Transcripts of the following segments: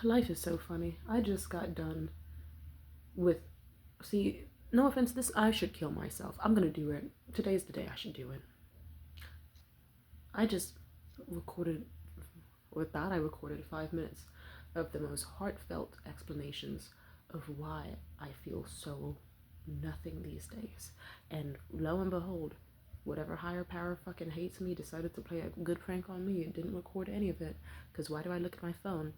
Life is so funny. I just got done with. See, no offense, this. I should kill myself. I'm gonna do it. Today's the day I should do it. I just recorded, or thought I recorded 5 minutes of the most heartfelt explanations of why I feel so nothing these days. And lo and behold, whatever higher power fucking hates me decided to play a good prank on me. It didn't record any of it. Because why do I look at my phone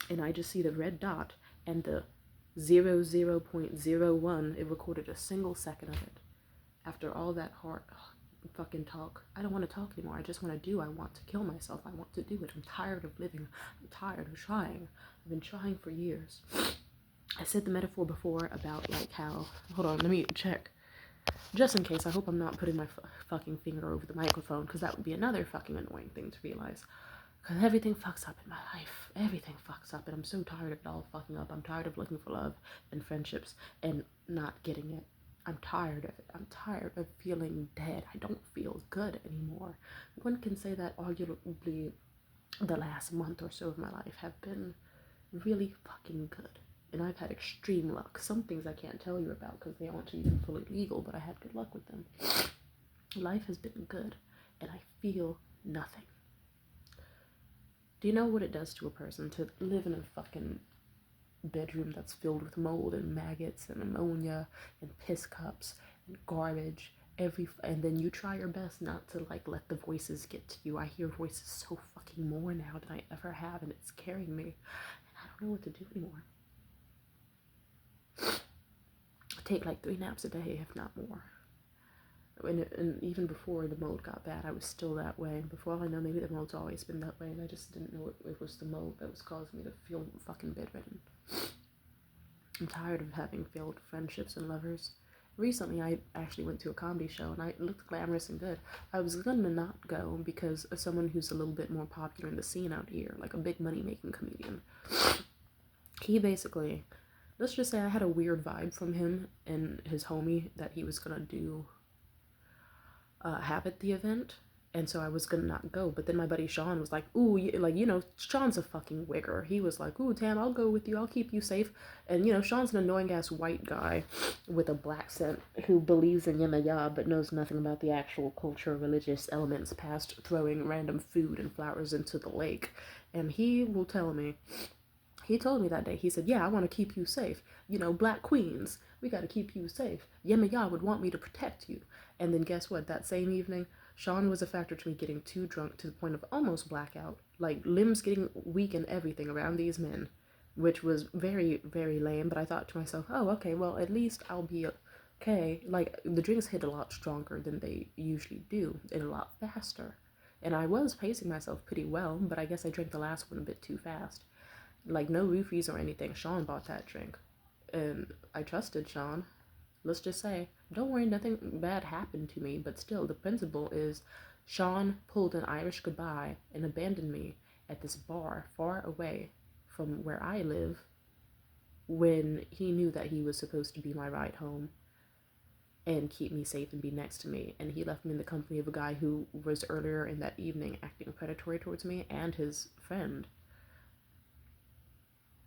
and I just see the red dot and the 00.01? It recorded a single second of it. After all that hard fucking talk, I don't want to talk anymore. I just want to do. I want to kill myself. I want to do it. I'm tired of living. I'm tired of trying. I've been trying for years. I said the metaphor before about like how, hold on, let me check. Just in case, I hope I'm not putting my fucking finger over the microphone, because that would be another fucking annoying thing to realize. Because everything fucks up in my life. Everything fucks up, and I'm so tired of it all fucking up. I'm tired of looking for love and friendships and not getting it. I'm tired of it. I'm tired of feeling dead. I don't feel good anymore. One can say that arguably the last month or so of my life have been really fucking good. And I've had extreme luck. Some things I can't tell you about because they aren't even fully legal, but I had good luck with them. Life has been good, and I feel nothing. Do you know what it does to a person to live in a fucking bedroom that's filled with mold and maggots and ammonia and piss cups and garbage and then you try your best not to like let the voices get to you. I hear voices so fucking more now than I ever have, and it's scaring me, and I don't know what to do anymore. I take like 3 naps a day, if not more. And even before the mold got bad, I was still that way. Before all I know, maybe the mold's always been that way, and I just didn't know it was the mold that was causing me to feel fucking bedridden. I'm tired of having failed friendships and lovers. Recently, I actually went to a comedy show, and it looked glamorous and good. I was gonna not go because of someone who's a little bit more popular in the scene out here, like a big money-making comedian. He basically, let's just say I had a weird vibe from him and his homie that he was gonna do have at the event, and so I was gonna not go. But then my buddy Sean was like, "Ooh, like Sean's a fucking wigger." He was like, "Ooh, Tam, I'll go with you. I'll keep you safe." And Sean's an annoying ass white guy with a black accent who believes in Yemaya but knows nothing about the actual culture, religious elements past throwing random food and flowers into the lake. And he will tell me. He told me that day, he said, "Yeah, I want to keep you safe. Black queens, we got to keep you safe. Yemaya would want me to protect you." And then guess what? That same evening, Sean was a factor to me getting too drunk to the point of almost blackout. Like, limbs getting weak and everything around these men, which was very, very lame. But I thought to myself, oh, okay, well, at least I'll be okay. Like, the drinks hit a lot stronger than they usually do and a lot faster. And I was pacing myself pretty well, but I guess I drank the last one a bit too fast. Like, no roofies or anything. Sean bought that drink. And I trusted Sean. Let's just say, don't worry, nothing bad happened to me, but still, the principle is Sean pulled an Irish goodbye and abandoned me at this bar far away from where I live when he knew that he was supposed to be my ride home and keep me safe and be next to me. And he left me in the company of a guy who was earlier in that evening acting predatory towards me and his friend.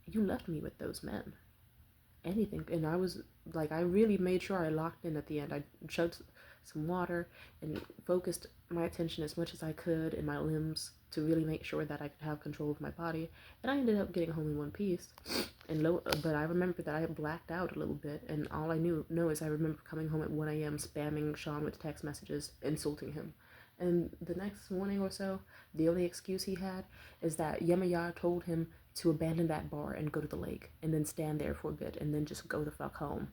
You left me with those men. Anything. And I was like, I really made sure I locked in at the end. I chugged some water and focused my attention as much as I could in my limbs to really make sure that I could have control of my body. And I ended up getting home in one piece. But I remember that I blacked out a little bit, and all I know is I remember coming home at 1 a.m. spamming Sean with text messages, insulting him. And the next morning or so, the only excuse he had is that Yemaya told him to abandon that bar and go to the lake and then stand there for a bit and then just go the fuck home.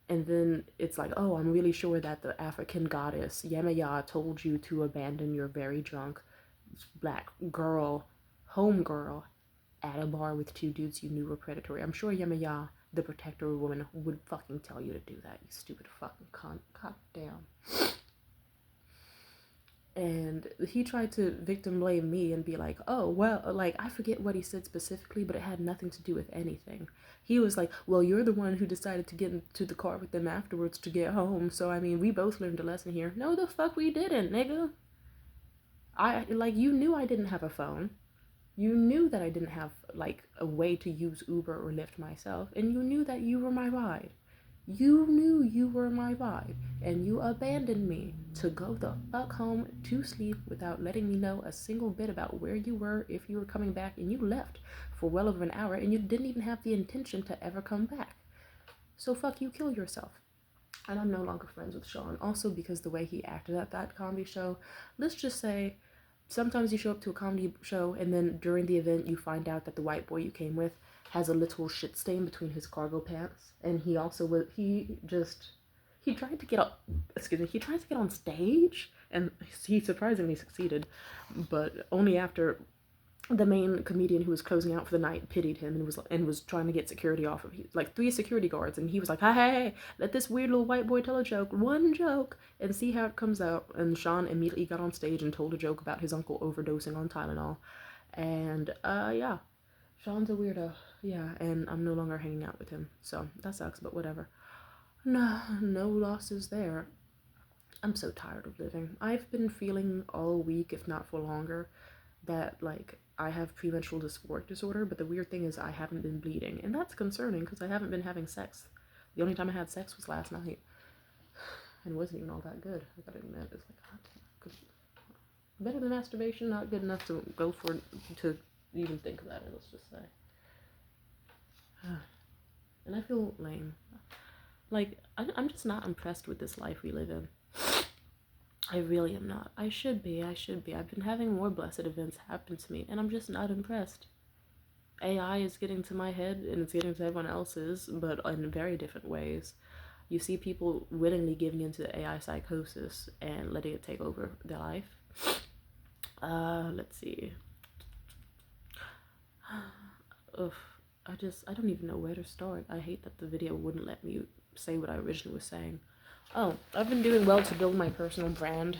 And then it's like, oh, I'm really sure that the African goddess Yemaya told you to abandon your very drunk black girl, home girl, at a bar with 2 dudes you knew were predatory. I'm sure Yemaya, the protector woman, would fucking tell you to do that, you stupid fucking cunt. God damn. And he tried to victim blame me and be like, oh, well, like, I forget what he said specifically, but it had nothing to do with anything. He was like, well, you're the one who decided to get into the car with them afterwards to get home, so I mean, we both learned a lesson here. No, the fuck we didn't, nigga. You knew I didn't have a phone. You knew that I didn't have like a way to use Uber or Lyft myself, and you knew that you were my ride. You knew you were my ride, and you abandoned me to go the fuck home to sleep without letting me know a single bit about where you were, if you were coming back, and you left for well over an hour, and you didn't even have the intention to ever come back. So fuck you, kill yourself. And I'm no longer friends with Sean. Also because the way he acted at that comedy show, let's just say, sometimes you show up to a comedy show and then during the event you find out that the white boy you came with has a little shit stain between his cargo pants, and he also was he tried to get up he tried to get on stage, and he surprisingly succeeded, but only after the main comedian who was closing out for the night pitied him and was trying to get security off of like 3 security guards, and he was like, hey, let this weird little white boy tell a joke, one joke, and see how it comes out. And Sean immediately got on stage and told a joke about his uncle overdosing on Tylenol, and yeah, Sean's a weirdo, yeah, and I'm no longer hanging out with him, so that sucks, but whatever. No losses there. I'm so tired of living. I've been feeling all week, if not for longer, that like I have premenstrual dysphoric disorder, but the weird thing is I haven't been bleeding, and that's concerning because I haven't been having sex. The only time I had sex was last night, and it wasn't even all that good. I gotta admit, it's like better than masturbation, not good enough to go for to even think about it. Let's just say, and I feel lame. Like I'm just not impressed with this life we live in. I really am not. I should be. I've been having more blessed events happen to me, and I'm just not impressed. AI is getting to my head, and it's getting to everyone else's, but in very different ways. You see people willingly giving into the AI psychosis and letting it take over their life. Let's see. Ugh, I don't even know where to start. I hate that the video wouldn't let me say what I originally was saying. Oh, I've been doing well to build my personal brand.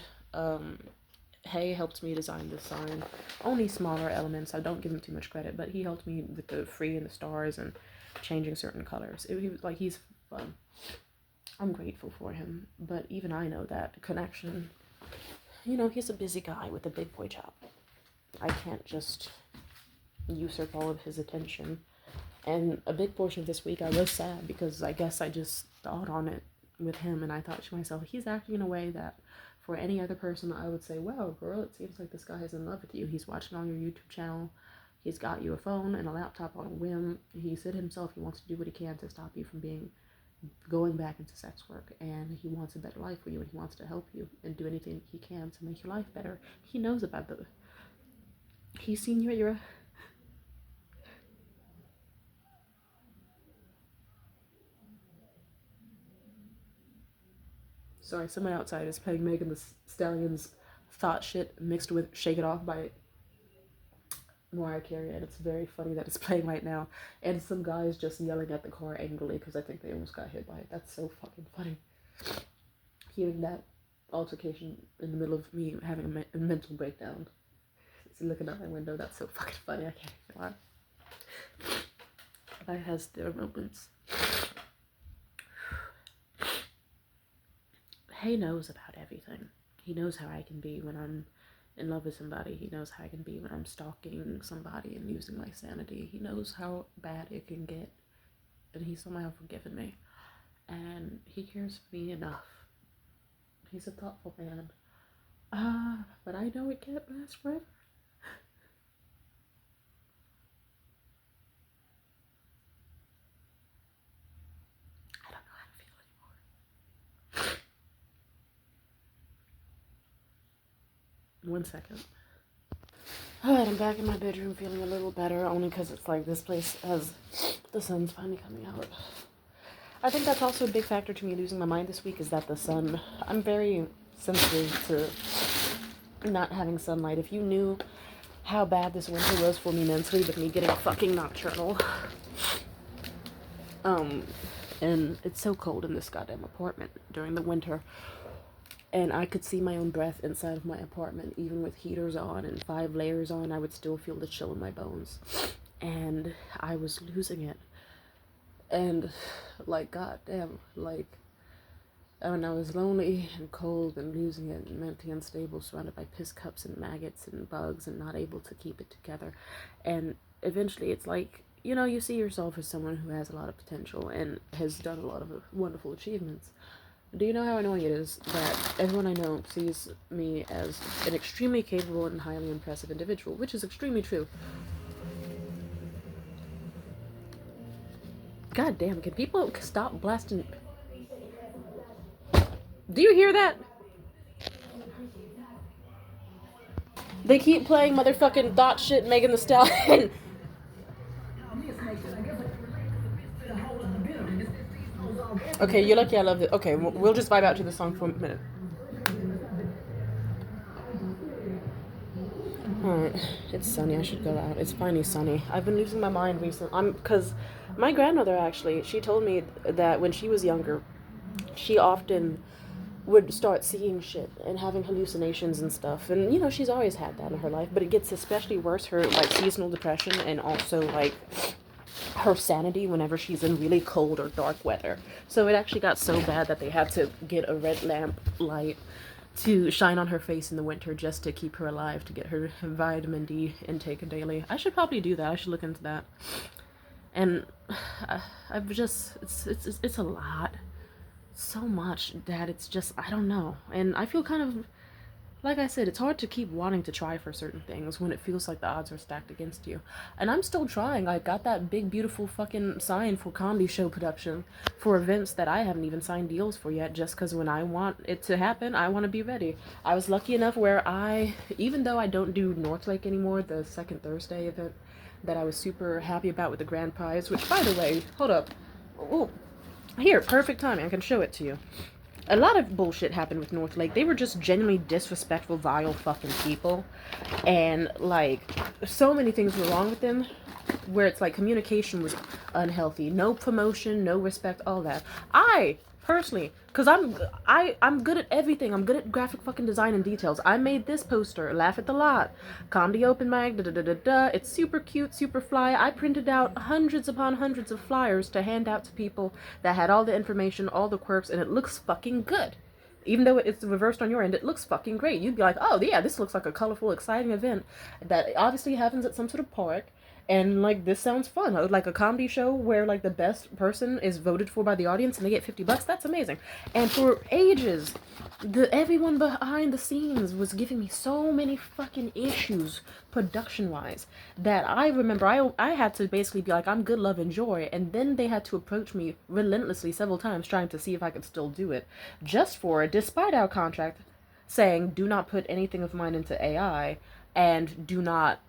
Hay helped me design this sign. Only smaller elements. I don't give him too much credit, but he helped me with the free and the stars and changing certain colors. He was like, he's fun. I'm grateful for him, but even I know that connection. You know, he's a busy guy with a big boy job. I can't just usurp all of his attention. And a big portion of this week I was sad because I guess I just thought on it with him, and I thought to myself, he's acting in a way that for any other person I would say, wow, girl, it seems like this guy is in love with you. He's watching on your YouTube channel. He's got you a phone and a laptop on a whim. He said himself he wants to do what he can to stop you from going back into sex work, and he wants a better life for you, and he wants to help you and do anything he can to make your life better. He knows about he's seen you at your sorry, someone outside is playing Megan Thee Stallion's Thought Shit mixed with Shake It Off by Mariah Carey, and it's very funny that it's playing right now. And some guys just yelling at the car angrily because I think they almost got hit by it. That's so fucking funny. Hearing that altercation in the middle of me having a mental breakdown. Looking out my window, that's so fucking funny. I can't even lie. Life has their moments. Hay knows about everything. He knows how I can be when I'm in love with somebody. He knows how I can be when I'm stalking somebody and using my sanity. He knows how bad it can get, and he's somehow forgiven me. And he cares for me enough. He's a thoughtful man. But I know it can't last forever. I don't know how to feel anymore. One second. Alright, I'm back in my bedroom feeling a little better, only because it's like this place has the sun's finally coming out. I think that's also a big factor to me losing my mind this week, is that the sun, I'm very sensitive to not having sunlight. If you knew how bad this winter was for me mentally, with me getting fucking nocturnal. And it's so cold in this goddamn apartment during the winter. And I could see my own breath inside of my apartment, even with heaters on and 5 layers on, I would still feel the chill in my bones. And I was losing it. And, like, goddamn, like, When I was lonely and cold and losing it and mentally unstable, surrounded by piss cups and maggots and bugs and not able to keep it together. And eventually it's like, you know, you see yourself as someone who has a lot of potential and has done a lot of wonderful achievements. Do you know how annoying it is that everyone I know sees me as an extremely capable and highly impressive individual, which is extremely true. God damn, can people stop blasting? Do you hear that? They keep playing motherfucking thought shit Megan Thee Stallion. Okay, you're lucky I love it. Okay, we'll just vibe out to the song for a minute. Alright, it's sunny. I should go out. It's finally sunny. I've been losing my mind recently. Because my grandmother actually, she told me that when she was younger, she often would start seeing shit and having hallucinations and stuff. And, you know, she's always had that in her life, but it gets especially worse, her, like, seasonal depression and also, like, her sanity whenever she's in really cold or dark weather. So it actually got so bad that they had to get a red lamp light to shine on her face in the winter just to keep her alive, to get her vitamin D intake daily. I should probably do that. I should look into that. And I've just, it's a lot. So much that it's just, I don't know. And I feel kind of, like I said, it's hard to keep wanting to try for certain things when it feels like the odds are stacked against you. And I'm still trying. I got that big, beautiful fucking sign for comedy show production for events that I haven't even signed deals for yet, just because when I want it to happen, I want to be ready. I was lucky enough where even though I don't do Northlake anymore, the second Thursday event that I was super happy about with the grand prize, which, by the way, hold up. Ooh, here, perfect timing. I can show it to you. A lot of bullshit happened with Northlake. They were just genuinely disrespectful, vile fucking people. And, like, so many things were wrong with them, where it's like communication was unhealthy. No promotion, no respect, all that. Personally, because I'm good at everything. I'm good at graphic fucking design and details. I made this poster, Laugh at the Lot, Comedy Open Mic, It's super cute, super fly. I printed out hundreds upon hundreds of flyers to hand out to people that had all the information, all the quirks, and it looks fucking good. Even though it's reversed on your end, it looks fucking great. You'd be like, oh yeah, this looks like a colorful, exciting event that obviously happens at some sort of park. And, like, this sounds fun. Like a comedy show where, like, the best person is voted for by the audience and they get $50. That's amazing. And for ages, everyone behind the scenes was giving me so many fucking issues, production-wise, that I remember I had to basically be like, I'm good, love, and joy. And then they had to approach me relentlessly several times trying to see if I could still do it. Just for, despite our contract saying, do not put anything of mine into AI and do not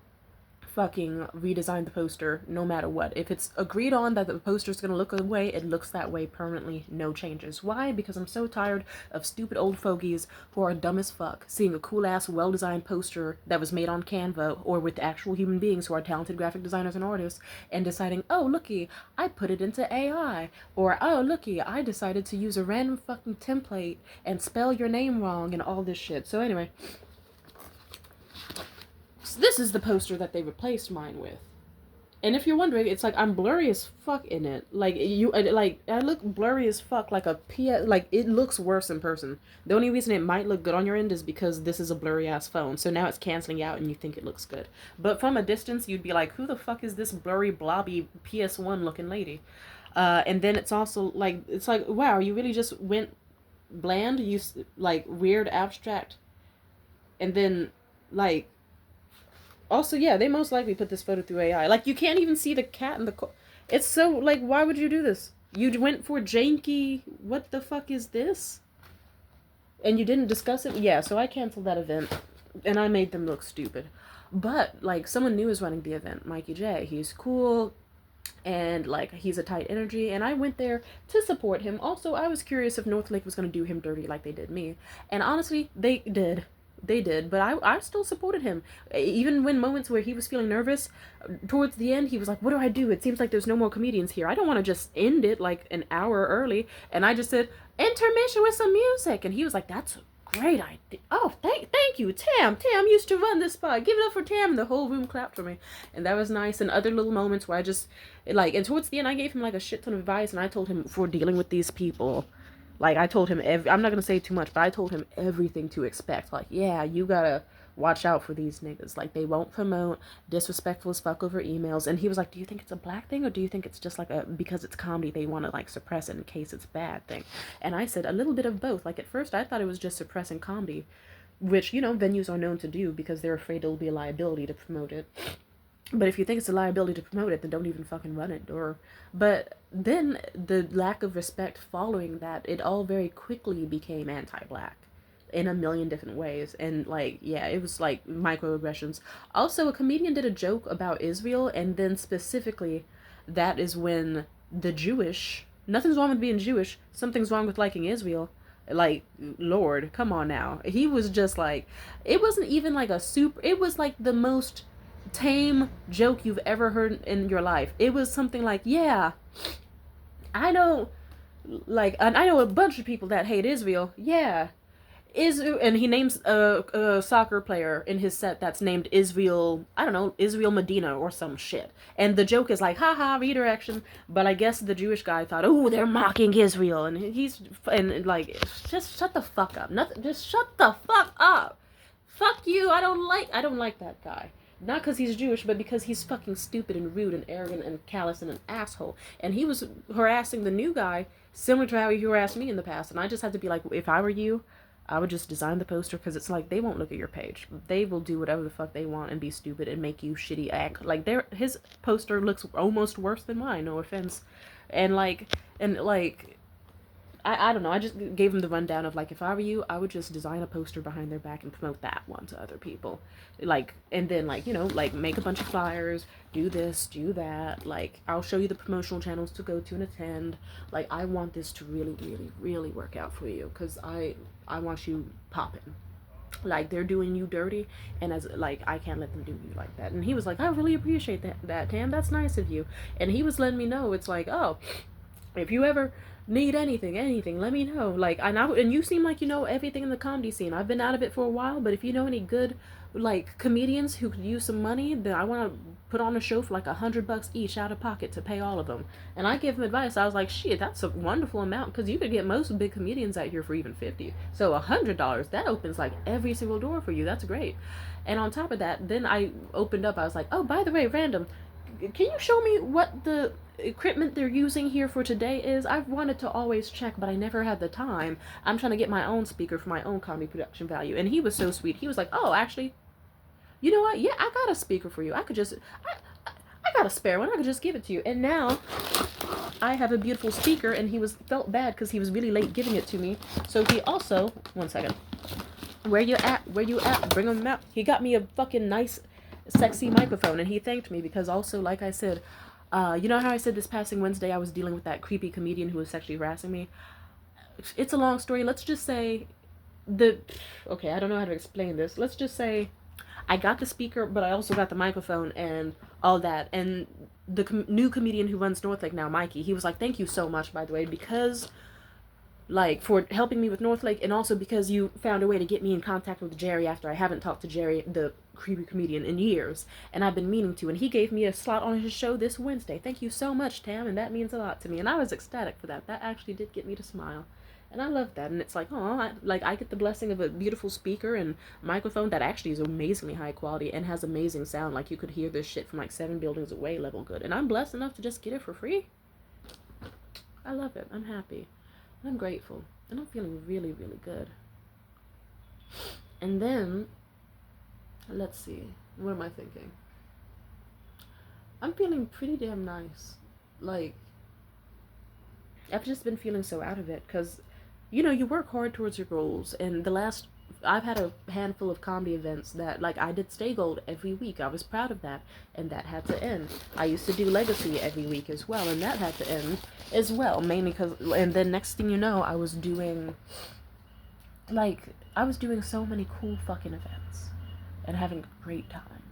fucking redesign the poster no matter what. If it's agreed on that the poster's gonna look a way, it looks that way permanently, no changes. Why? Because I'm so tired of stupid old fogies who are dumb as fuck seeing a cool ass well-designed poster that was made on Canva or with actual human beings who are talented graphic designers and artists and deciding, oh looky, I put it into AI, or oh looky, I decided to use a random fucking template and spell your name wrong and all this shit. So anyway, this is the poster that they replaced mine with. And if you're wondering, it's like I'm blurry as fuck in it. Like I look blurry as fuck. Like it looks worse in person. The only reason it might look good on your end is because this is a blurry ass phone. So now it's canceling out, and you think it looks good. But from a distance, you'd be like, who the fuck is this blurry, blobby PS1 looking lady? And then it's also like, it's like, wow, you really just went bland. You like weird abstract, and then like. Also, yeah, they most likely put this photo through AI. Like, you can't even see the cat in the... It's so, like, why would you do this? You went for janky... What the fuck is this? And you didn't discuss it? Yeah, so I canceled that event. And I made them look stupid. But, like, someone new is running the event. Mikey J. He's cool. And, like, he's a tight energy. And I went there to support him. Also, I was curious if Northlake was going to do him dirty like they did me. And honestly, they did. They did, but I still supported him. Even when moments where he was feeling nervous, towards the end, he was like, what do I do? It seems like there's no more comedians here. I don't want to just end it like an hour early. And I just said, intermission with some music. And he was like, that's a great idea. Oh, thank you, Tam. Tam used to run this spot. Give it up for Tam. And the whole room clapped for me. And that was nice. And other little moments where I just, like, and towards the end, I gave him like a shit ton of advice. And I told him, for dealing with these people, Like, I told him, I'm not going to say too much, but I told him everything to expect. Like, yeah, you gotta watch out for these niggas. Like, they won't promote disrespectful as fuck over emails. And he was like, do you think it's a black thing, or do you think it's just like because it's comedy, they want to like suppress it in case it's bad thing? And I said, a little bit of both. Like, at first I thought it was just suppressing comedy, which, venues are known to do because they're afraid it'll be a liability to promote it. But if you think it's a liability to promote it, then don't even fucking run it. But then the lack of respect following that, it all very quickly became anti-black in a million different ways. And like, yeah, it was like microaggressions. Also, a comedian did a joke about Israel, and then specifically, that is when the Jewish, nothing's wrong with being Jewish, something's wrong with liking Israel. Like, Lord, come on now. He was just like, it wasn't even like a super, it was like the most tame joke you've ever heard in your life. It was something like, yeah, I know, like, I know a bunch of people that hate Israel. Yeah, and he names a soccer player in his set that's named Israel, I don't know, Israel Medina or some shit. And the joke is like, haha, redirection. But I guess the Jewish guy thought, oh, they're mocking Israel. And like, just shut the fuck up. Nothing, just shut the fuck up. Fuck you. I don't like that guy. Not because he's Jewish, but because he's fucking stupid and rude and arrogant and callous and an asshole. And he was harassing the new guy similar to how he harassed me in the past. And I just had to be like, if I were you, I would just design the poster, because it's like, they won't look at your page. They will do whatever the fuck they want and be stupid and make you shitty act. Like, his poster looks almost worse than mine, no offense. And like, I don't know, I just gave him the rundown of like, if I were you, I would just design a poster behind their back and promote that one to other people. Like, and then like, like make a bunch of flyers, do this, do that. Like, I'll show you the promotional channels to go to and attend. Like, I want this to really, really, really work out for you, because I want you popping. Like, they're doing you dirty, and as like, I can't let them do you like that. And he was like, I really appreciate that Tam, that's nice of you. And he was letting me know, it's like, oh, if you ever need anything, let me know. Like, and you seem like you know everything in the comedy scene. I've been out of it for a while, but if you know any good like comedians who could use some money, then I want to put on a show for like $100 each out of pocket to pay all of them. And I gave him advice. I was like, shit, that's a wonderful amount, because you could get most big comedians out here for even 50. So $100, that opens like every single door for you. That's great. And on top of that, then I opened up. I was like, oh, by the way, random, can you show me what the equipment they're using here for today is? I've wanted to always check, but I never had the time. I'm trying to get my own speaker for my own comedy production value. And he was so sweet. He was like, oh, actually, you know what? Yeah, I got a speaker for you. I got a spare one. I could just give it to you. And now I have a beautiful speaker, and he felt bad because he was really late giving it to me. So he also, one second. Where you at? Bring him out. He got me a fucking nice, sexy microphone, and he thanked me because also, like I said, you know how I said this passing Wednesday I was dealing with that creepy comedian who was sexually harassing me? It's a long story. Let's just say okay, I don't know how to explain this. Let's just say I got the speaker, but I also got the microphone and all that. And the new comedian who runs Northlake now, Mikey, he was like, thank you so much, by the way, because like, for helping me with Northlake, and also because you found a way to get me in contact with Jerry after I haven't talked to Jerry, the creepy comedian, in years, and I've been meaning to, and he gave me a slot on his show this Wednesday. Thank you so much, Tam, and that means a lot to me, and I was ecstatic for that. That actually did get me to smile, and I love that. And it's like, oh, I get the blessing of a beautiful speaker and microphone that actually is amazingly high quality and has amazing sound. Like, you could hear this shit from like 7 buildings away level good, and I'm blessed enough to just get it for free. I love it. I'm happy. I'm grateful, and I'm feeling really, really good. And then, let's see, what am I thinking? I'm feeling pretty damn nice. Like, I've just been feeling so out of it, because, you work hard towards your goals, and I've had a handful of comedy events that, like, I did Stay Gold every week. I was proud of that, and that had to end. I used to do Legacy every week as well, and that had to end as well, mainly because, and then next thing you know, I was doing so many cool fucking events, and having a great time,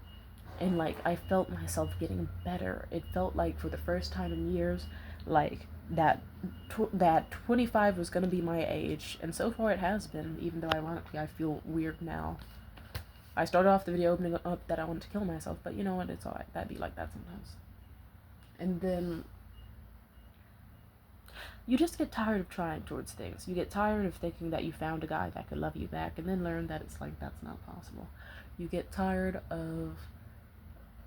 and, like, I felt myself getting better. It felt like, for the first time in years, like, that 25 was going to be my age, and so far it has been, even though ironically I feel weird now. I started off the video opening up that I wanted to kill myself, but you know what, it's alright, that'd be like that sometimes. And then You just get tired of trying towards things. You get tired of thinking that you found a guy that could love you back and then learn that it's like that's not possible. You get tired of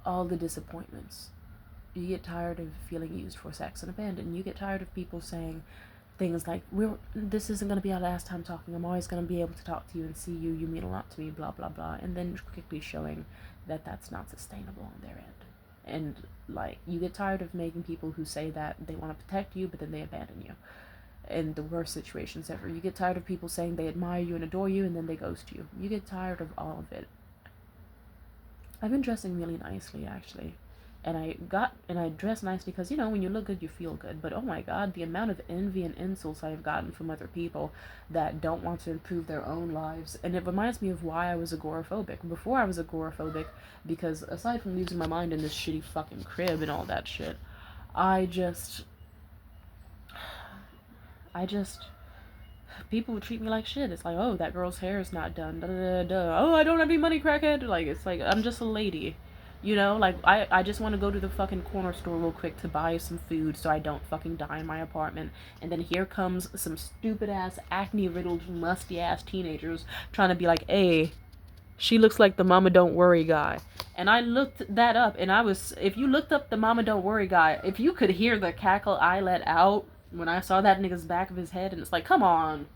all the disappointments. You get tired of feeling used for sex and abandoned. You get tired of people saying things like, this isn't going to be our last time talking. I'm always going to be able to talk to you and see you. You mean a lot to me, blah, blah, blah. And then quickly showing that that's not sustainable on their end. And, like, you get tired of making people who say that they want to protect you, but then they abandon you. In the worst situations ever. You get tired of people saying they admire you and adore you, and then they ghost you. You get tired of all of it. I've been dressing really nicely, actually. And I dress nicely because, you know, when you look good, you feel good. But oh my god, the amount of envy and insults I've gotten from other people that don't want to improve their own lives. And it reminds me of why I was agoraphobic. Before I was agoraphobic, because aside from losing my mind in this shitty fucking crib and all that shit, I just people would treat me like shit. It's like, oh, that girl's hair is not done. Da, da, da, da. Oh, I don't have any money, crackhead. Like, it's like, I'm just a lady. You know, like, I just want to go to the fucking corner store real quick to buy some food so I don't fucking die in my apartment. And then here comes some stupid-ass, acne-riddled, musty-ass teenagers trying to be like, hey, she looks like the Mama Don't Worry guy. And I looked that up, and if you looked up the Mama Don't Worry guy, if you could hear the cackle I let out when I saw that nigga's back of his head, and it's like, come on.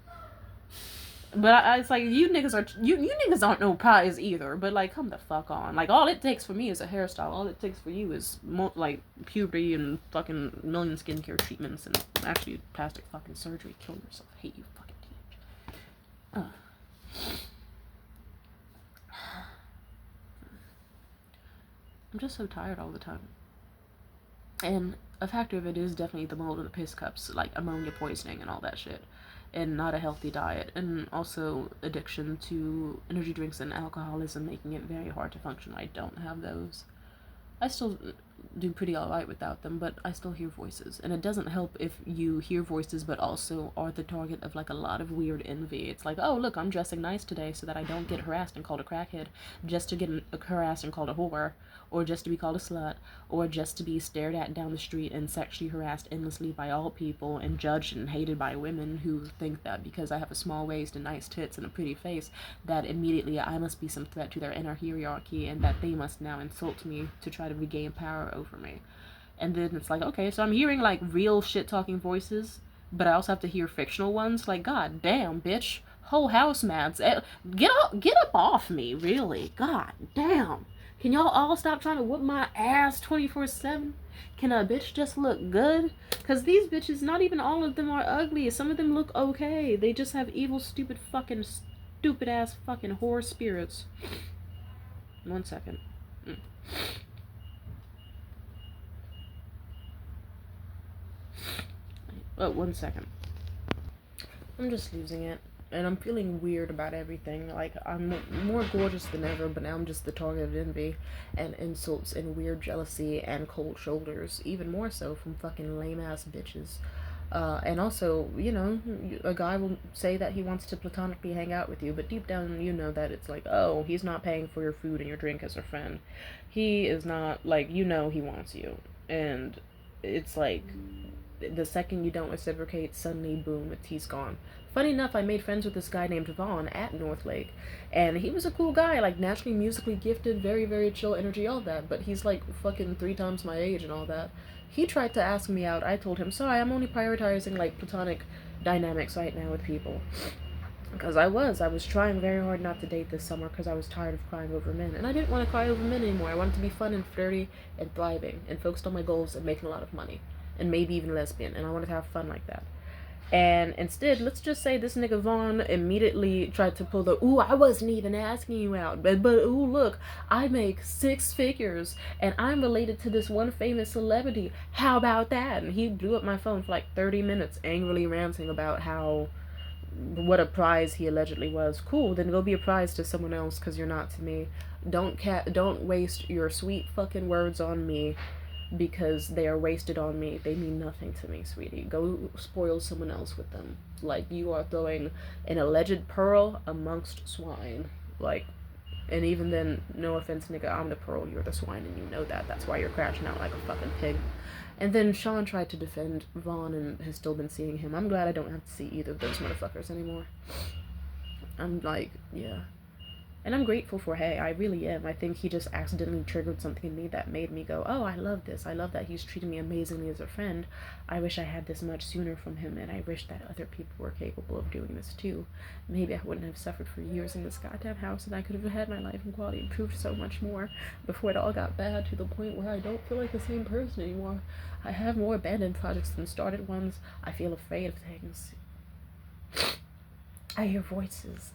But it's like, you niggas aren't no pies either. But like, come the fuck on. Like, all it takes for me is a hairstyle. All it takes for you is like puberty and fucking million skincare treatments and actually plastic fucking surgery. Kill yourself. I hate you, fucking teenage. I'm just so tired all the time. And a factor of it is definitely the mold in the piss cups, like ammonia poisoning and all that shit. And not a healthy diet, and also addiction to energy drinks and alcoholism, making it very hard to function. I don't have those. I still do pretty alright without them, but I still hear voices. And it doesn't help if you hear voices but also are the target of like a lot of weird envy. It's like, oh look, I'm dressing nice today so that I don't get harassed and called a crackhead, just to get harassed and called a whore, or just to be called a slut, or just to be stared at down the street and sexually harassed endlessly by all people and judged and hated by women who think that because I have a small waist and nice tits and a pretty face, that immediately I must be some threat to their inner hierarchy and that they must now insult me to try to regain power over me. And then it's like, okay, so I'm hearing like real shit talking voices, but I also have to hear fictional ones. Like, god damn, bitch, whole house mats, get up off me, really, god damn. Can y'all all stop trying to whoop my ass 24/7? Can a bitch just look good? Because these bitches, not even all of them are ugly. Some of them look okay. They just have evil, stupid ass fucking whore spirits. 1 second. Oh, 1 second. I'm just losing it. And I'm feeling weird about everything. Like, I'm more gorgeous than ever, but now I'm just the target of envy and insults and weird jealousy and cold shoulders. Even more so from fucking lame-ass bitches. And also, you know, a guy will say that he wants to platonically hang out with you, but deep down you know that it's like, oh, he's not paying for your food and your drink as a friend. He is not, like, you know he wants you. And it's like, the second you don't reciprocate, suddenly, boom, he's gone. Funny enough, I made friends with this guy named Vaughn at Northlake, and he was a cool guy, like, naturally musically gifted, very, very chill energy, all that, but he's, like, fucking 3 times my age and all that. He tried to ask me out. I told him, sorry, I'm only prioritizing, like, platonic dynamics right now with people. Because I was trying very hard not to date this summer because I was tired of crying over men. And I didn't want to cry over men anymore. I wanted to be fun and flirty and thriving and focused on my goals and making a lot of money. And maybe even lesbian. And I wanted to have fun like that. And instead, let's just say this nigga Vaughn immediately tried to pull the, ooh, I wasn't even asking you out. But ooh, look, I make 6 figures. And I'm related to this one famous celebrity. How about that? And he blew up my phone for like 30 minutes angrily ranting about what a prize he allegedly was. Cool, then go be a prize to someone else because you're not to me. Don't waste your sweet fucking words on me because they are wasted on me. They mean nothing to me, sweetie. Go spoil someone else with them. Like, you are throwing an alleged pearl amongst swine. Like, And even then, no offense, nigga, I'm the pearl, you're the swine, and you know that. That's why you're crashing out like a fucking pig. And then Sean tried to defend Vaughn and has still been seeing him. I'm glad I don't have to see either of those motherfuckers anymore. I'm like, yeah. And I'm grateful for, hey, I really am. I think he just accidentally triggered something in me that made me go, oh, I love this. I love that he's treating me amazingly as a friend. I wish I had this much sooner from him, and I wish that other people were capable of doing this too. Maybe I wouldn't have suffered for years in this goddamn house, and I could have had my life and quality improved so much more before it all got bad to the point where I don't feel like the same person anymore. I have more abandoned projects than started ones. I feel afraid of things. I hear voices.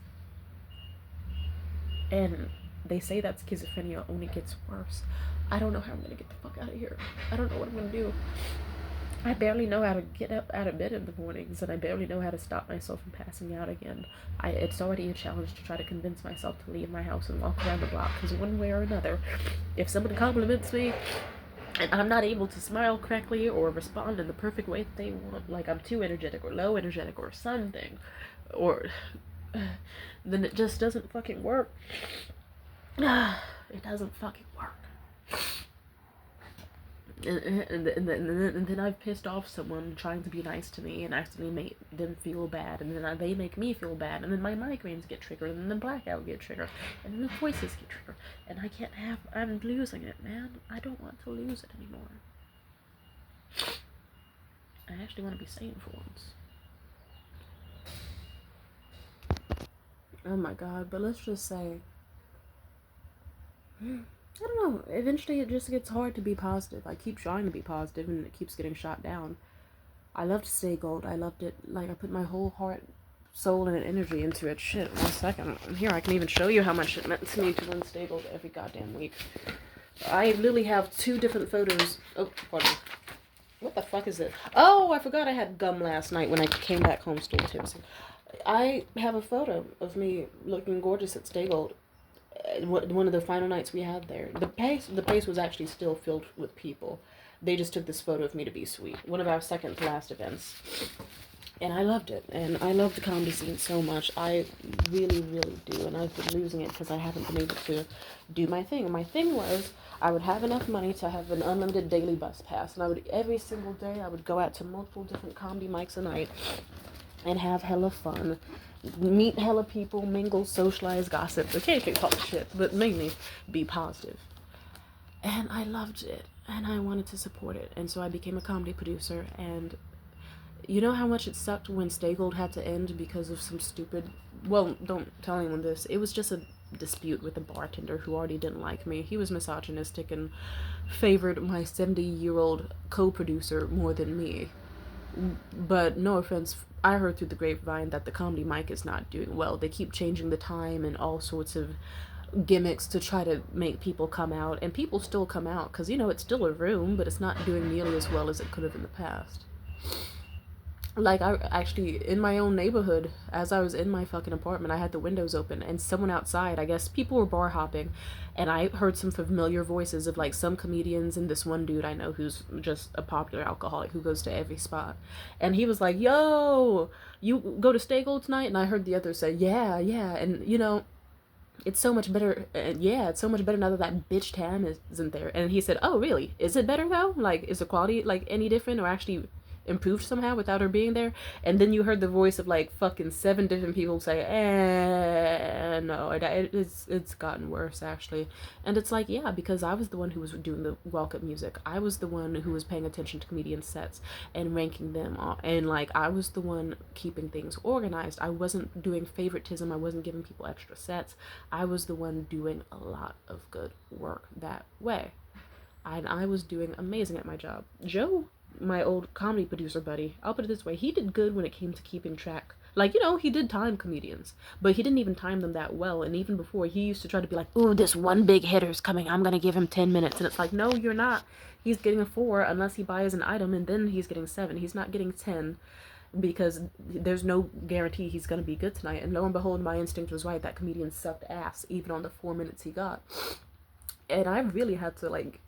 And they say that schizophrenia only gets worse. I don't know how I'm gonna get the fuck out of here. I don't know what I'm gonna do. I barely know how to get up out of bed in the mornings, and I barely know how to stop myself from passing out again. It's already a challenge to try to convince myself to leave my house and walk around the block, because one way or another, if someone compliments me, and I'm not able to smile correctly or respond in the perfect way that they want, like I'm too energetic or low energetic or something, or then it just doesn't fucking work. It doesn't fucking work. And then I've pissed off someone trying to be nice to me and accidentally made them feel bad, and then they make me feel bad, and then my migraines get triggered, and then blackout get triggered, and then the voices get triggered, and I'm losing it, man. I don't want to lose it anymore. I actually want to be sane for once. Oh my god, but let's just say, I don't know, eventually it just gets hard to be positive. I keep trying to be positive and it keeps getting shot down. I loved Stay Gold. I loved it. Like, I put my whole heart, soul, and energy into it. Shit, 1 second. Here, I can even show you how much it meant to me to win Stay Gold every goddamn week. I literally have 2 different photos. Oh, pardon. What the fuck is it? Oh, I forgot I had gum last night when I came back home still tipsy. I have a photo of me looking gorgeous at Stay Gold. One of the final nights we had there. The place was actually still filled with people. They just took this photo of me to be sweet. One of our second to last events. And I loved it. And I love the comedy scene so much. I really, really do. And I've been losing it because I haven't been able to do my thing. And my thing was, I would have enough money to have an unlimited daily bus pass. And I would, every single day, I would go out to multiple different comedy mics a night and have hella fun. Meet hella people, mingle, socialize, gossip, occasionally talk shit, but mainly be positive. And I loved it, and I wanted to support it, and so I became a comedy producer. And you know how much it sucked when Stay Gold had to end because of some stupid, well, don't tell anyone this, it was just a dispute with a bartender who already didn't like me. He was misogynistic and favored my 70-year-old co-producer more than me. But no offense, I heard through the grapevine that the comedy mic is not doing well. They keep changing the time and all sorts of gimmicks to try to make people come out, and people still come out because, you know, it's still a room, but it's not doing nearly as well as it could have in the past. Like, I actually, in my own neighborhood, as I was in my fucking apartment, I had the windows open, and someone outside, I guess people were bar hopping, and I heard some familiar voices of, like, some comedians and this one dude I know who's just a popular alcoholic who goes to every spot. And he was like, yo, you go to Stay Gold tonight? And I heard the other say, yeah, and, you know, it's so much better, it's so much better now that bitch Tam isn't there. And he said, oh, really? Is it better, though? Like, is the quality, like, any different or actually improved somehow without her being there? And then you heard the voice of like fucking 7 different people say, no, it's gotten worse actually. And it's like, yeah, because I was the one who was doing the welcome music. I was the one who was paying attention to comedian sets and ranking them all, and like I was the one keeping things organized. I wasn't doing favoritism. I wasn't giving people extra sets. I was the one doing a lot of good work that way, and I was doing amazing at my job. Joe, my old comedy producer buddy, I'll put it this way, he did good when it came to keeping track. Like, you know, he did time comedians, but he didn't even time them that well. And even before, he used to try to be like, ooh, this one big hitter's coming, I'm gonna give him 10 minutes. And it's like, no, you're not. He's getting a 4 unless he buys an item, and then he's getting 7. He's not getting 10 because there's no guarantee he's gonna be good tonight. And lo and behold, my instinct was right. That comedian sucked ass even on the 4 minutes he got. And I really had to, like,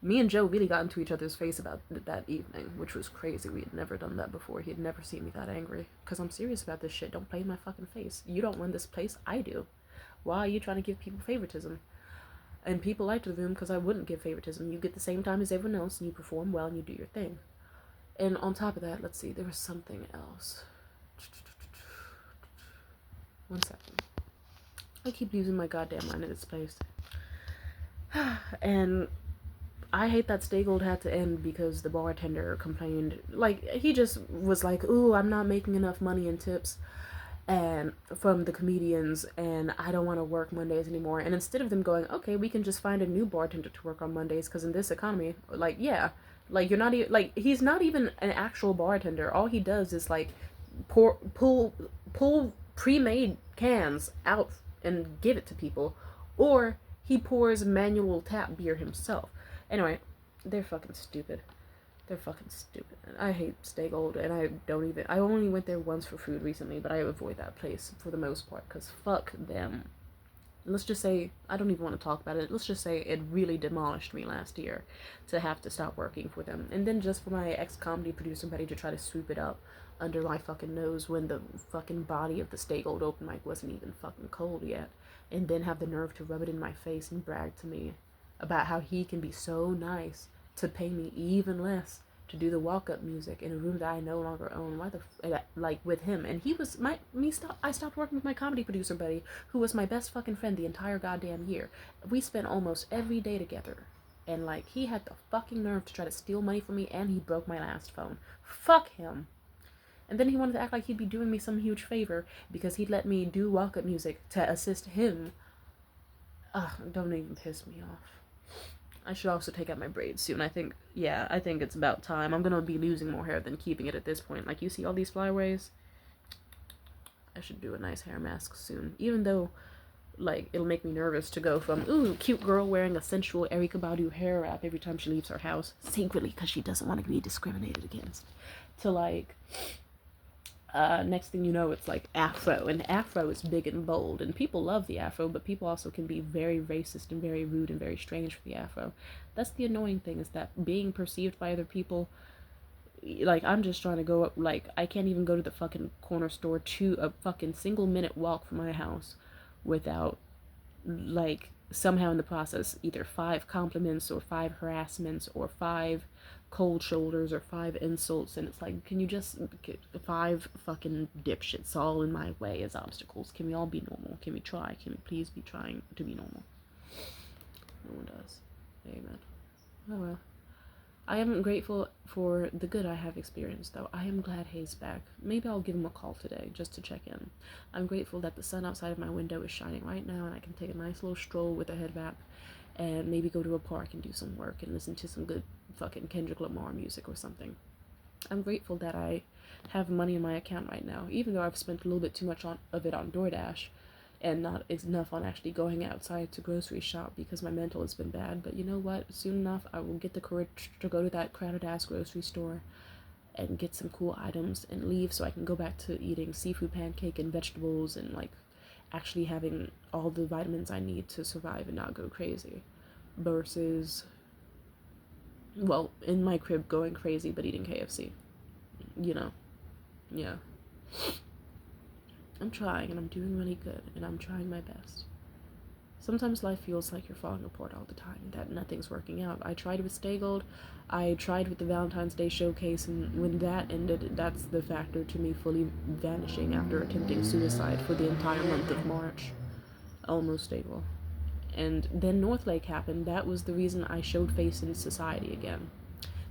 me and Joe really got into each other's face about that evening, which was crazy. We had never done that before. He had never seen me that angry. Because I'm serious about this shit. Don't play in my fucking face. You don't win this place, I do. Why are you trying to give people favoritism? And people liked the room because I wouldn't give favoritism. You get the same time as everyone else, and you perform well, and you do your thing. And on top of that, let's see, there was something else. 1 second. I keep losing my goddamn mind in this place. And I hate that Stay Gold had to end because the bartender complained. Like, he just was like, ooh, I'm not making enough money in tips and from the comedians, and I don't want to work Mondays anymore. And instead of them going, okay, we can just find a new bartender to work on Mondays, because in this economy, like, yeah, like, you're not even, like, he's not even an actual bartender. All he does is, like, pull pre-made cans out and give it to people, or he pours manual tap beer himself. Anyway, they're fucking stupid. They're fucking stupid. I hate Stay Gold, and I only went there once for food recently, but I avoid that place for the most part, because fuck them. And let's just say, I don't even want to talk about it, let's just say it really demolished me last year to have to stop working for them. And then just for my ex-comedy producer buddy to try to swoop it up under my fucking nose when the fucking body of the Stay Gold open mic wasn't even fucking cold yet. And then have the nerve to rub it in my face and brag to me about how he can be so nice to pay me even less to do the walk-up music in a room that I no longer own. Why the like, with him? And he was I stopped working with my comedy producer buddy, who was my best fucking friend the entire goddamn year. We spent almost every day together, and like, he had the fucking nerve to try to steal money from me, and he broke my last phone. Fuck him. And then he wanted to act like he'd be doing me some huge favor because he'd let me do walk-up music to assist him. Ugh, don't even piss me off. I should also take out my braids soon. I think it's about time. I'm gonna be losing more hair than keeping it at this point. Like, you see all these flyaways? I should do a nice hair mask soon. Even though, like, it'll make me nervous to go from, ooh, cute girl wearing a sensual Erykah Badu hair wrap every time she leaves her house, secretly because she doesn't want to be discriminated against, to, like, next thing you know, it's like afro, and afro is big and bold, and people love the afro, but people also can be very racist and very rude and very strange for the afro. That's the annoying thing, is that being perceived by other people, like, I'm just trying to go up, like, I can't even go to the fucking corner store to a fucking single minute walk from my house without, like, somehow in the process, either 5 compliments or 5 harassments or 5 cold shoulders or 5 insults, and it's like, can you just get 5 fucking dipshits all in my way as obstacles? Can we all be normal? Can we try? Can we please be trying to be normal? No one does. Amen. Oh well. I am grateful for the good I have experienced, though. I am glad Hayes back. Maybe I'll give him a call today, just to check in. I'm grateful that the sun outside of my window is shining right now, and I can take a nice little stroll with a head wrap, and maybe go to a park and do some work, and listen to some good fucking Kendrick Lamar music or something. I'm grateful that I have money in my account right now, even though I've spent a little bit too much of it on DoorDash, and not enough on actually going outside to grocery shop because my mental has been bad. But you know what? Soon enough, I will get the courage to go to that crowded ass grocery store and get some cool items and leave, so I can go back to eating seafood pancake and vegetables and, like, actually having all the vitamins I need to survive and not go crazy. Versus, well, in my crib going crazy but eating KFC. You know. Yeah. I'm trying, and I'm doing really good, and I'm trying my best. Sometimes life feels like you're falling apart all the time, that nothing's working out. I tried with Stay Gold, I tried with the Valentine's Day showcase, and when that ended, that's the factor to me fully vanishing after attempting suicide for the entire month of March. Almost stable. And then Northlake happened. That was the reason I showed face in society again,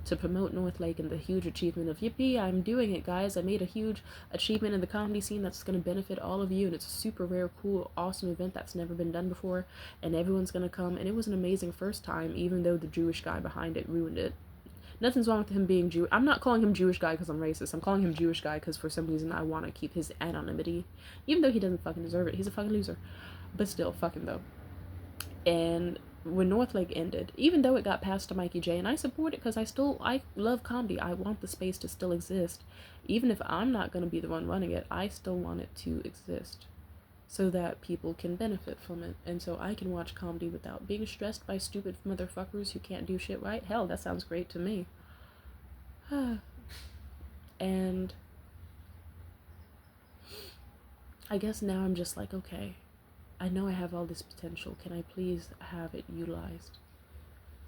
to promote Northlake and the huge achievement of, yippee, I'm doing it, guys. I made a huge achievement in the comedy scene that's going to benefit all of you, and it's a super rare, cool, awesome event that's never been done before, and everyone's going to come, and it was an amazing first time, even though the Jewish guy behind it ruined it. Nothing's wrong with him being Jewish. I'm not calling him Jewish guy because I'm racist. I'm calling him Jewish guy because for some reason I want to keep his anonymity, even though he doesn't fucking deserve it. He's a fucking loser. But still, fuck him though. And when Northlake ended, even though it got passed to Mikey J, and I support it because I love comedy. I want the space to still exist. Even if I'm not going to be the one running it, I still want it to exist so that people can benefit from it. And so I can watch comedy without being stressed by stupid motherfuckers who can't do shit right. Hell, that sounds great to me. And I guess now I'm just like, okay, I know I have all this potential. Can I please have it utilized?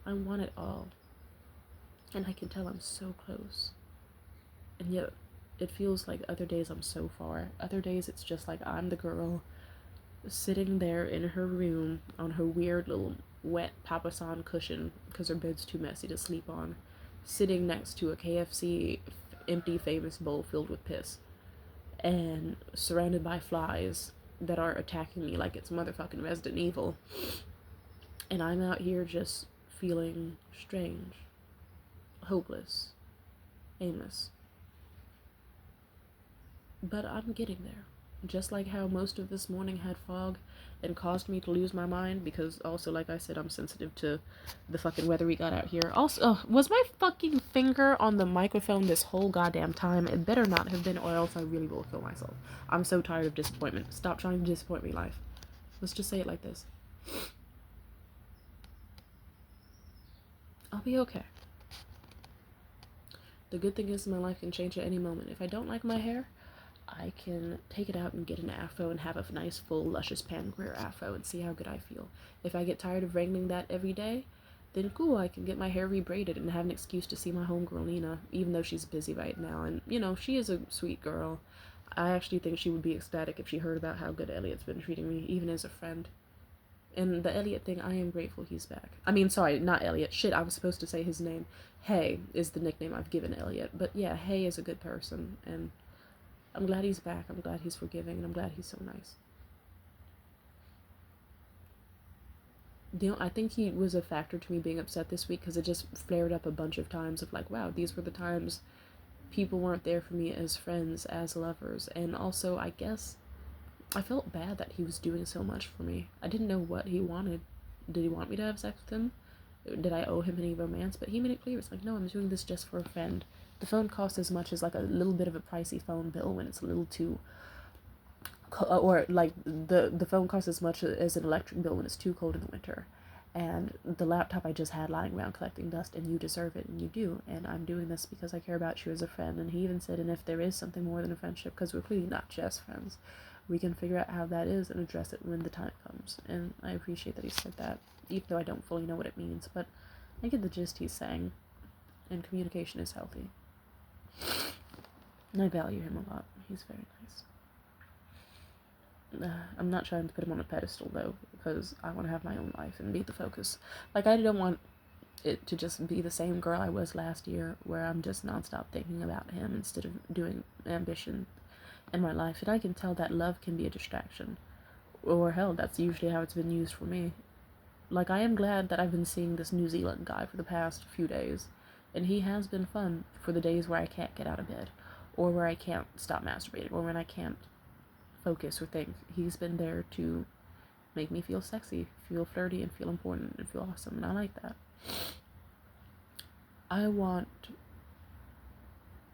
I want it all. And I can tell I'm so close. And yet, it feels like other days I'm so far. Other days it's just like I'm the girl sitting there in her room on her weird little wet papasan cushion because her bed's too messy to sleep on, sitting next to a KFC empty famous bowl filled with piss, and surrounded by flies that are attacking me like it's motherfucking Resident Evil. And I'm out here just feeling strange, hopeless, aimless. But I'm getting there. Just like how most of this morning had fog and caused me to lose my mind, because also, like I said, I'm sensitive to the fucking weather we got out here. Also, was my fucking finger on the microphone this whole goddamn time? It better not have been, or else I really will kill myself. I'm so tired of disappointment. Stop trying to disappoint me, life. Let's just say it like this. I'll be okay. The good thing is my life can change at any moment. If I don't like my hair, I can take it out and get an afro and have a nice, full, luscious Pam Grier afro and see how good I feel. If I get tired of wrangling that every day, then cool, I can get my hair rebraided and have an excuse to see my homegirl Nina, even though she's busy right now. And, you know, she is a sweet girl. I actually think she would be ecstatic if she heard about how good Elliot's been treating me, even as a friend. And the Elliot thing, I am grateful he's back. I mean, sorry, not Elliot. Shit, I was supposed to say his name. Hay is the nickname I've given Elliot. But yeah, Hay is a good person, and I'm glad he's back. I'm glad he's forgiving, and I'm glad he's so nice. You know, I think he was a factor to me being upset this week because it just flared up a bunch of times of like, wow, these were the times people weren't there for me as friends, as lovers. And also, I guess I felt bad that he was doing so much for me. I didn't know what he wanted. Did he want me to have sex with him? Did I owe him any romance? But he made it clear. It's like, no, I'm doing this just for a friend. The phone costs as much as like a little bit of a pricey phone bill when it's a little too, or like the phone costs as much as an electric bill when it's too cold in the winter. And the laptop I just had lying around collecting dust, and you deserve it, and you do. And I'm doing this because I care about you as a friend. And he even said, and if there is something more than a friendship, because we're clearly not just friends, we can figure out how that is and address it when the time comes. And I appreciate that he said that, even though I don't fully know what it means. But I get the gist he's saying, and communication is healthy. And I value him a lot. He's very nice. I'm not trying to put him on a pedestal, though, because I want to have my own life and be the focus. Like, I don't want it to just be the same girl I was last year, where I'm just nonstop thinking about him instead of doing ambition in my life. And I can tell that love can be a distraction. Or hell, that's usually how it's been used for me. Like, I am glad that I've been seeing this New Zealand guy for the past few days. And he has been fun for the days where I can't get out of bed, or where I can't stop masturbating, or when I can't focus or think. He's been there to make me feel sexy, feel flirty, and feel important, and feel awesome, and I like that. I want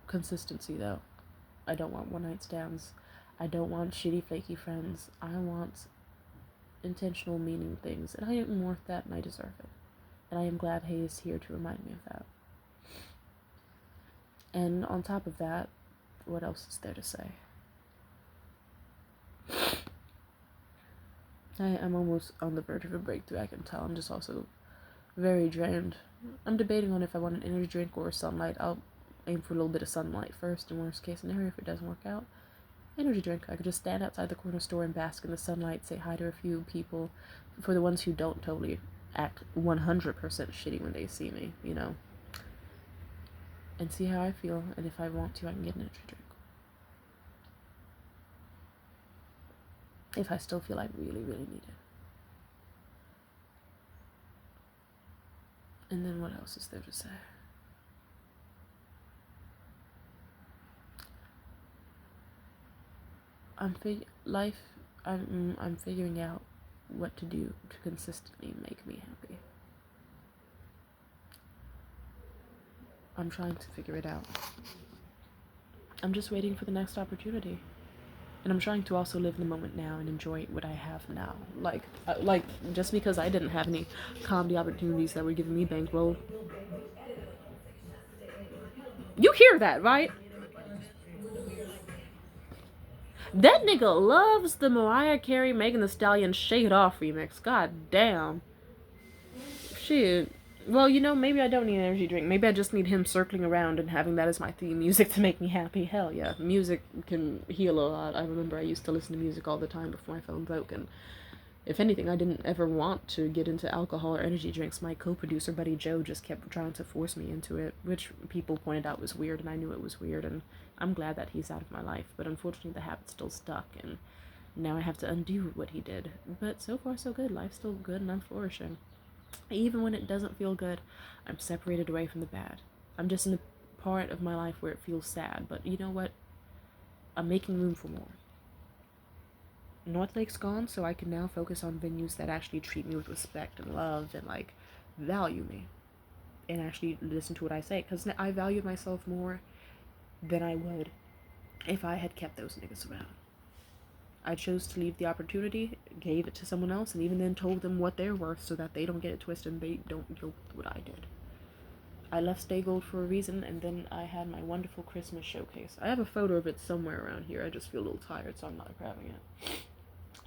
consistency, though. I don't want one-night stands. I don't want shitty, flaky friends. I want intentional, meaning things, and I am worth that, and I deserve it. And I am glad Hay is here to remind me of that. And on top of that, what else is there to say? I'm almost on the verge of a breakthrough, I can tell. I'm just also very drained. I'm debating on if I want an energy drink or sunlight. I'll aim for a little bit of sunlight first, in worst case scenario, if it doesn't work out. Energy drink. I could just stand outside the corner store and bask in the sunlight, say hi to a few people. For the ones who don't totally act 100% shitty when they see me, you know. And see how I feel, and if I want to, I can get an energy drink. If I still feel I really, really need it. And then what else is there to say? I'm figuring out what to do to consistently make me happy. I'm trying to figure it out. I'm just waiting for the next opportunity. And I'm trying to also live in the moment now and enjoy what I have now. Like, just because I didn't have any comedy opportunities that were giving me bankroll. You hear that, right? That nigga loves the Mariah Carey Megan Thee Stallion Shake It Off remix. God damn. Shit. Well, maybe I don't need an energy drink. Maybe I just need him circling around and having that as my theme music to make me happy. Hell yeah. Music can heal a lot. I remember I used to listen to music all the time before my phone broke, and if anything, I didn't ever want to get into alcohol or energy drinks. My co-producer, Buddy Joe, just kept trying to force me into it, which people pointed out was weird, and I knew it was weird, and I'm glad that he's out of my life. But unfortunately, the habit still stuck, and now I have to undo what he did. But so far, so good. Life's still good, and I'm flourishing. Even when it doesn't feel good, I'm separated away from the bad. I'm just in the part of my life where it feels sad, but you know what? I'm making room for more. North Lake's gone, so I can now focus on venues that actually treat me with respect and love and, like, value me. And actually listen to what I say. Because I valued myself more than I would if I had kept those niggas around. I chose to leave the opportunity, gave it to someone else, and even then told them what they're worth so that they don't get it twisted and they don't do what I did. I left Stay Gold for a reason, and then I had my wonderful Christmas showcase. I have a photo of it somewhere around here. I just feel a little tired, so I'm not grabbing it.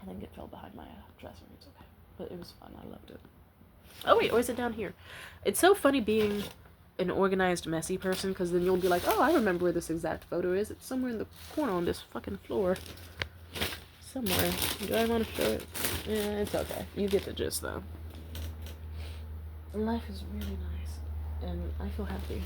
I think it fell behind my dresser. It's okay. But it was fun. I loved it. Oh, wait. Or is it down here? It's so funny being an organized, messy person, because then you'll be like, oh, I remember where this exact photo is. It's somewhere in the corner on this fucking floor. Somewhere. Do I want to show it? Yeah, it's okay. You get the gist, though. Life is really nice, and I feel happy.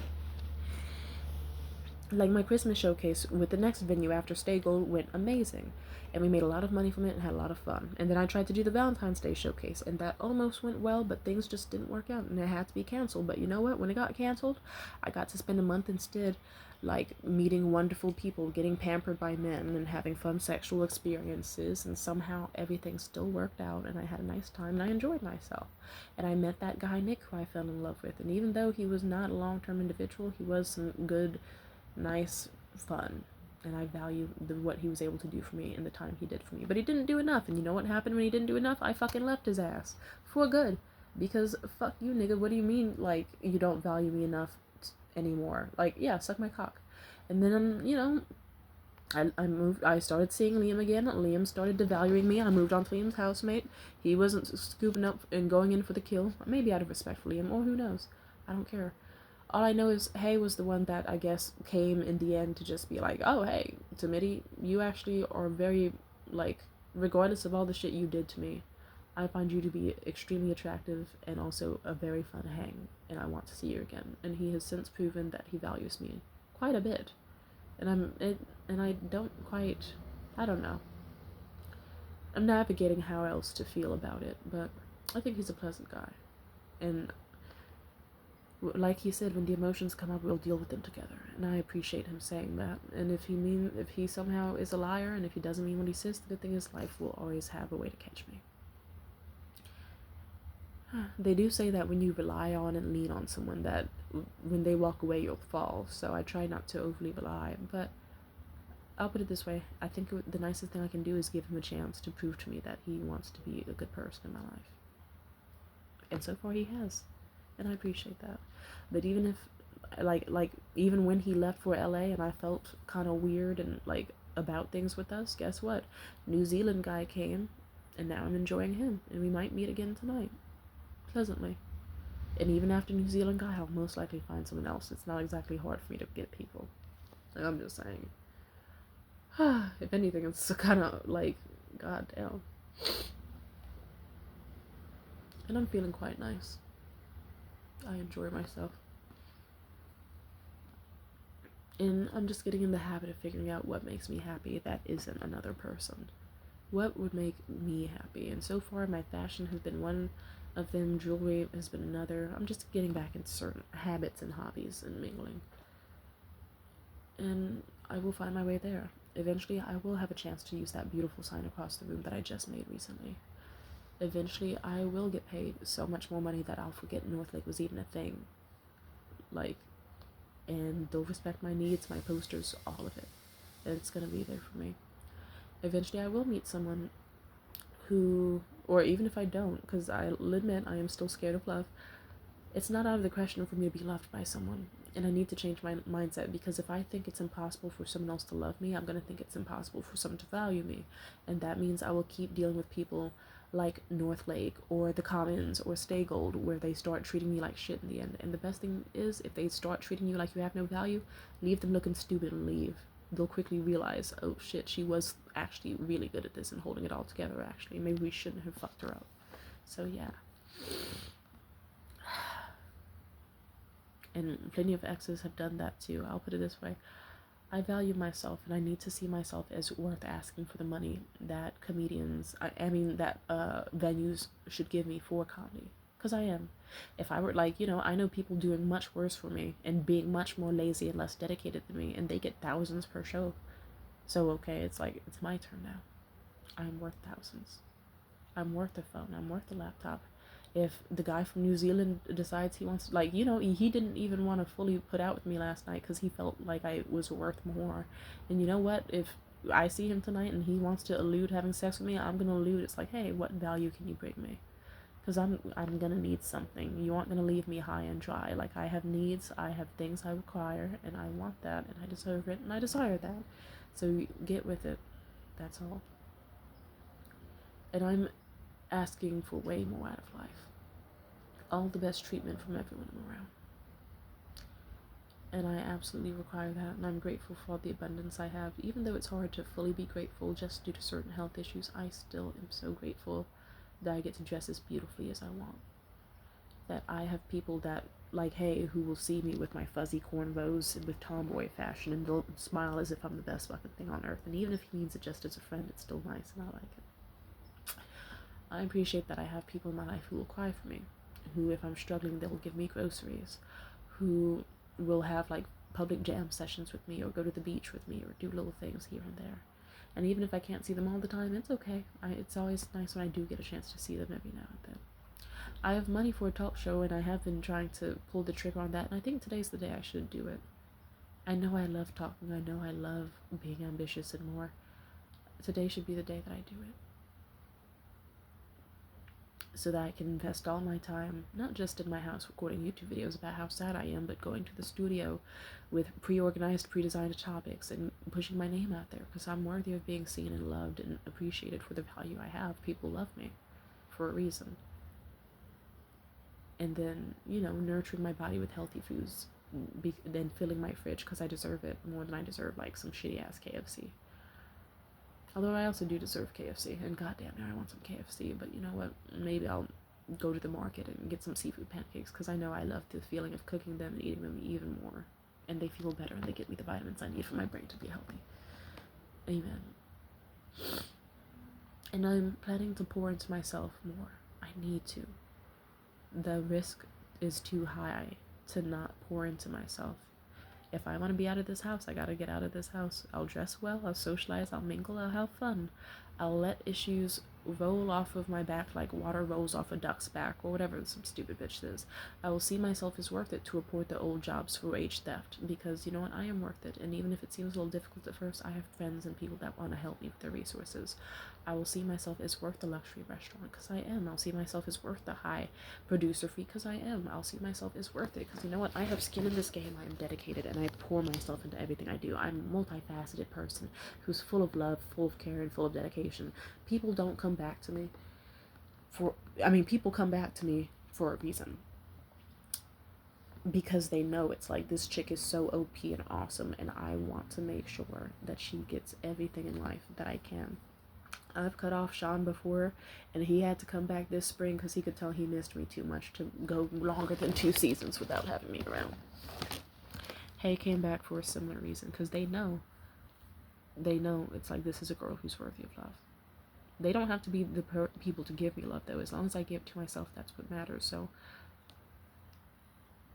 Like, my Christmas showcase with the next venue after Stay Gold went amazing, and we made a lot of money from it and had a lot of fun. And then I tried to do the Valentine's Day showcase, and that almost went well, but things just didn't work out, and it had to be canceled. But you know what? When it got canceled, I got to spend a month instead, like, meeting wonderful people, getting pampered by men, and having fun sexual experiences, and somehow everything still worked out, and I had a nice time, and I enjoyed myself. And I met that guy, Nick, who I fell in love with, and even though he was not a long-term individual, he was some good, nice fun, and I value what he was able to do for me and the time he did for me. But he didn't do enough, and you know what happened when he didn't do enough? I fucking left his ass for good, because fuck you, nigga. What do you mean, like, you don't value me enough anymore? Like, yeah, suck my cock. And then I started seeing Liam again. Liam started devaluing me. I moved on to Liam's housemate. He wasn't scooping up and going in for the kill, maybe out of respect for Liam, or who knows. I don't care. All I know is Hay was the one that I guess came in the end to just be like, oh, hey, Timidity, you actually are very, like, regardless of all the shit you did to me, I find you to be extremely attractive and also a very fun hang, and I want to see you again. And he has since proven that he values me quite a bit. And I don't quite, I don't know. I'm navigating how else to feel about it, but I think he's a pleasant guy. And like he said, when the emotions come up, we'll deal with them together. And I appreciate him saying that. And if he somehow is a liar, and if he doesn't mean what he says, the good thing is life will always have a way to catch me. They do say that when you rely on and lean on someone, that when they walk away, you'll fall. So I try not to overly rely. But I'll put it this way. I think the nicest thing I can do is give him a chance to prove to me that he wants to be a good person in my life. And so far he has. And I appreciate that. But even if, like even when he left for LA and I felt kind of weird and, like, about things with us, guess what? New Zealand guy came, and now I'm enjoying him. And we might meet again tonight. Pleasantly. And even after New Zealand guy, I'll most likely find someone else. It's not exactly hard for me to get people. I'm just saying. If anything, it's kind of like, goddamn. And I'm feeling quite nice. I enjoy myself. And I'm just getting in the habit of figuring out what makes me happy that isn't another person. What would make me happy? And so far, my fashion has been one of them, jewelry has been another. I'm just getting back into certain habits and hobbies and mingling. And I will find my way there. Eventually, I will have a chance to use that beautiful sign across the room that I just made recently. Eventually, I will get paid so much more money that I'll forget North Lake was even a thing. Like, and they'll respect my needs, my posters, all of it. And it's gonna be there for me. Eventually, I will meet someone who, or even if I don't, because I'll admit I am still scared of love, It's not out of the question for me to be loved by someone. And I need to change my mindset, because if I think it's impossible for someone else to love me, I'm going to think it's impossible for someone to value me. And that means I will keep dealing with people like North Lake or the Commons or Stay Gold, where they start treating me like shit in the end. And the best thing is, if they start treating you like you have no value, leave them looking stupid and leave. They'll quickly realize, oh shit, she was actually really good at this and holding it all together, actually. Maybe we shouldn't have fucked her up. So yeah. And plenty of exes have done that too. I'll put it this way. I value myself, and I need to see myself as worth asking for the money that that venues should give me for comedy. Because I am. If I were like, I know people doing much worse for me and being much more lazy and less dedicated than me, and they get thousands per show. So, okay, it's like, it's my turn now. I'm worth thousands. I'm worth the phone. I'm worth the laptop. If the guy from New Zealand decides he wants, he didn't even want to fully put out with me last night because he felt like I was worth more. And you know what? If I see him tonight and he wants to elude having sex with me, I'm gonna elude. It's like, hey, what value can you bring me? Because I'm gonna need something. You aren't gonna leave me high and dry. Like, I have needs, I have things I require, and I want that, and I deserve it, and I desire that. So get with it. That's all. And I'm asking for way more out of life. All the best treatment from everyone I'm around. And I absolutely require that, and I'm grateful for all the abundance I have. Even though it's hard to fully be grateful just due to certain health issues, I still am so grateful that I get to dress as beautifully as I want. That I have people that, like, hey, who will see me with my fuzzy cornrows and with tomboy fashion, and they'll smile as if I'm the best fucking thing on earth. And even if he means it just as a friend, it's still nice, and I like it. I appreciate that I have people in my life who will cry for me, who, if I'm struggling, they will give me groceries, who will have like public jam sessions with me, or go to the beach with me, or do little things here and there. And even if I can't see them all the time, it's okay. It's always nice when I do get a chance to see them every now and then. I have money for a talk show, and I have been trying to pull the trigger on that, and I think today's the day I should do it. I know I love talking, I know I love being ambitious and more. Today should be the day that I do it, so that I can invest all my time, not just in my house recording YouTube videos about how sad I am, but going to the studio with pre-organized, pre-designed topics and pushing my name out there, because I'm worthy of being seen and loved and appreciated for the value I have. People love me for a reason. And then, nurturing my body with healthy foods, then filling my fridge, because I deserve it more than I deserve like some shitty ass KFC. Although I also do deserve KFC, and goddamn now I want some KFC, but you know what, maybe I'll go to the market and get some seafood pancakes, because I know I love the feeling of cooking them and eating them even more, and they feel better, and they give me the vitamins I need for my brain to be healthy. Amen. And I'm planning to pour into myself more. I need to. The risk is too high to not pour into myself. If I want to be out of this house, I gotta get out of this house. I'll dress well, I'll socialize, I'll mingle, I'll have fun. I'll let issues roll off of my back like water rolls off a duck's back, or whatever some stupid bitch says. I will see myself as worth it to report the old jobs for wage theft, because you know what, I am worth it. And even if it seems a little difficult at first, I have friends and people that want to help me with their resources. I will see myself as worth the luxury restaurant, because I am. I'll see myself as worth the high producer fee, because I am. I'll see myself as worth it, because you know what, I have skin in this game. I am dedicated, and I pour myself into everything I do. I'm a multifaceted person who's full of love, full of care, and full of dedication. People don't come back to me people come back to me for a reason, because they know it's like, this chick is so OP and awesome, and I want to make sure that she gets everything in life that I can. I've cut off Sean before, and he had to come back this spring because he could tell he missed me too much to go longer than 2 seasons without having me around. Hay came back for a similar reason, because they know it's like, this is a girl who's worthy of love. They don't have to be the people to give me love, though. As long as I give to myself, that's what matters. So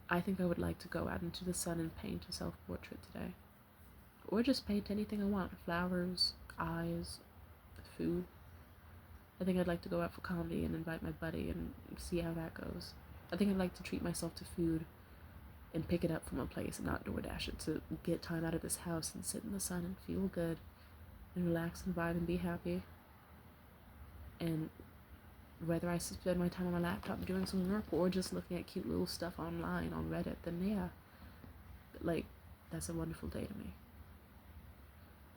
I think I would like to go out into the sun and paint a self-portrait today, or just paint anything I want. Flowers, eyes, food. I think I'd like to go out for comedy and invite my buddy and see how that goes. I think I'd like to treat myself to food and pick it up from a place and not DoorDash it, to get time out of this house and sit in the sun and feel good and relax and vibe and be happy. And whether I spend my time on my laptop doing some work or just looking at cute little stuff online on Reddit, then yeah, like, that's a wonderful day to me.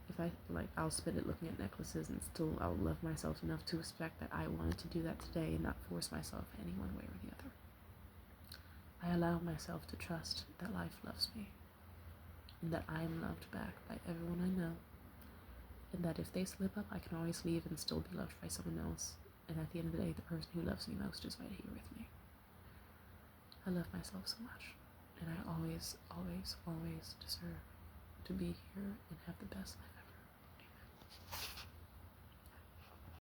If I, like, I'll spend it looking at necklaces, and still I'll love myself enough to expect that I wanted to do that today and not force myself any one way or the other. I allow myself to trust that life loves me, and that I am loved back by everyone I know, and that if they slip up, I can always leave and still be loved by someone else. And at the end of the day, the person who loves me most is right here with me. I love myself so much, and I always, always, always deserve to be here and have the best life